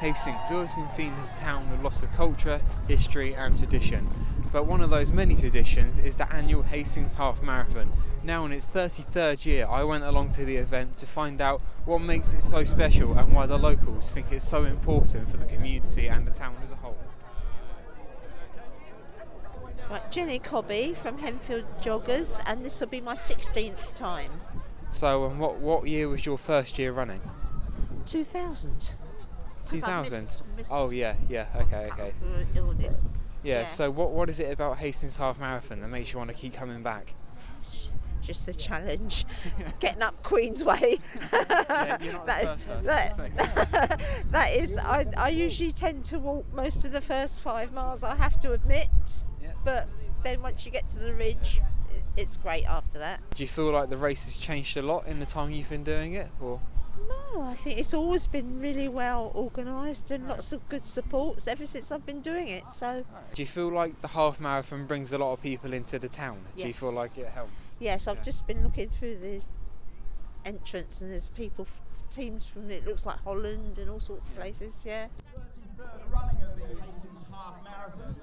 Hastings has always been seen as a town with lots of culture, history and tradition. But one of those many traditions is the annual Hastings Half Marathon. Now in its 33rd year, I went along to the event to find out what makes it so special and why the locals think it's so important for the community and the town as a whole. Right, Jenny Cobby from Henfield Joggers, and this will be my 16th time. So what year was your first year running? 2000. 2000? Missed Oh yeah, okay. for illness. Yeah, so what is it about Hastings Half Marathon that makes you want to keep coming back? Just the challenge, getting up Queensway. Yeah, you're not the first person to say. That is, I usually tend to walk most of the first 5 miles, I have to admit. Yeah. But then once you get to the ridge, it's great after that. Do you feel like the race has changed a lot in the time you've been doing it? Or? No, I think it's always been really well organised and lots of good supports ever since I've been doing it. So, do you feel like the half marathon brings a lot of people into the town? Yes. Do you feel like it helps? Yes, I've just been looking through the entrance and there's people, teams from, it looks like Holland and all sorts of places, yeah. 33rd running of the Hastings Half Marathon.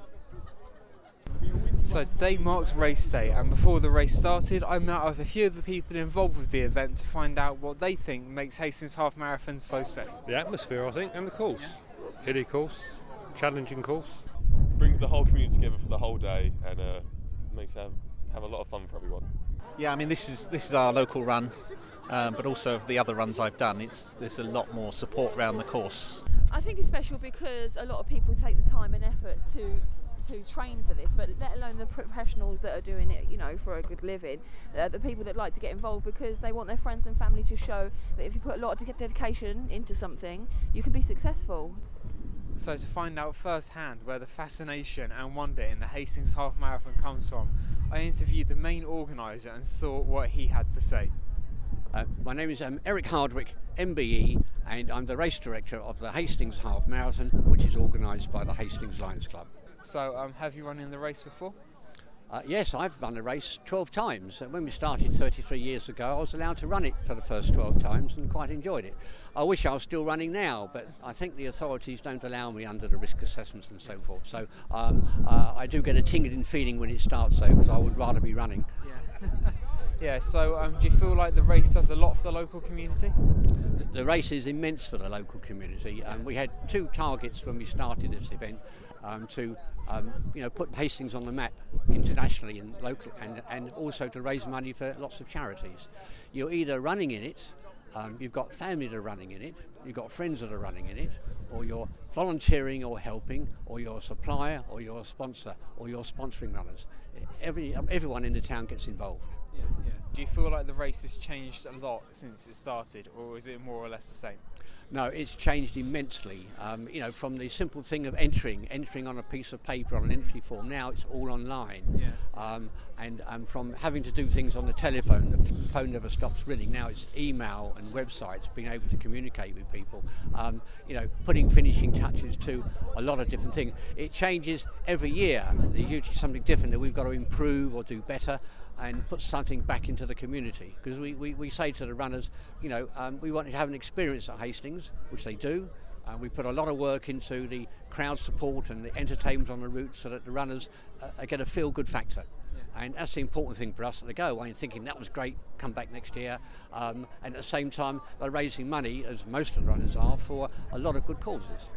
So today marks race day, and before the race started I met with a few of the people involved with the event to find out what they think makes Hastings Half Marathon so special. The atmosphere, I think, and the course. Hilly course, challenging course. Brings the whole community together for the whole day and makes it have a lot of fun for everyone. Yeah, I mean this is our local run, but also of the other runs I've done, there's a lot more support around the course. I think it's special because a lot of people take the time and effort to train for this, but let alone the professionals that are doing it, for a good living, the people that like to get involved because they want their friends and family to show that if you put a lot of dedication into something, you can be successful. So to find out firsthand where the fascination and wonder in the Hastings Half Marathon comes from, I interviewed the main organiser and saw what he had to say. My name is Eric Hardwick, MBE, and I'm the race director of the Hastings Half Marathon, which is organised by the Hastings Lions Club. So have you run in the race before? Yes, I've run a race 12 times. When we started 33 years ago, I was allowed to run it for the first 12 times and quite enjoyed it. I wish I was still running now, but I think the authorities don't allow me under the risk assessments and so forth. So I do get a tingling feeling when it starts though, because I would rather be running. Yeah. Yeah, so do you feel like the race does a lot for the local community? The race is immense for the local community. We had 2 targets when we started this event. To put Hastings on the map internationally and local, and also to raise money for lots of charities. You're either running in it, you've got family that are running in it, you've got friends that are running in it, or you're volunteering or helping, or you're a supplier, or you're a sponsor, or you're sponsoring runners. Everyone in the town gets involved. Yeah. Do you feel like the race has changed a lot since it started, or is it more or less the same? No, it's changed immensely. From the simple thing of entering on a piece of paper on an entry form. Now it's all online. Yeah. And from having to do things on the telephone, the phone never stops ringing. Now it's email and websites, being able to communicate with people. Putting finishing touches to a lot of different things. It changes every year. There's usually something different that we've got to improve or do better, and put something back into the community, because we say to the runners, we want you to have an experience at Hastings, which they do. We put a lot of work into the crowd support and the entertainment on the route so that the runners get a feel-good factor. Yeah. And that's the important thing for us, to go away and thinking that was great, come back next year. And at the same time, they're raising money, as most of the runners are, for a lot of good causes.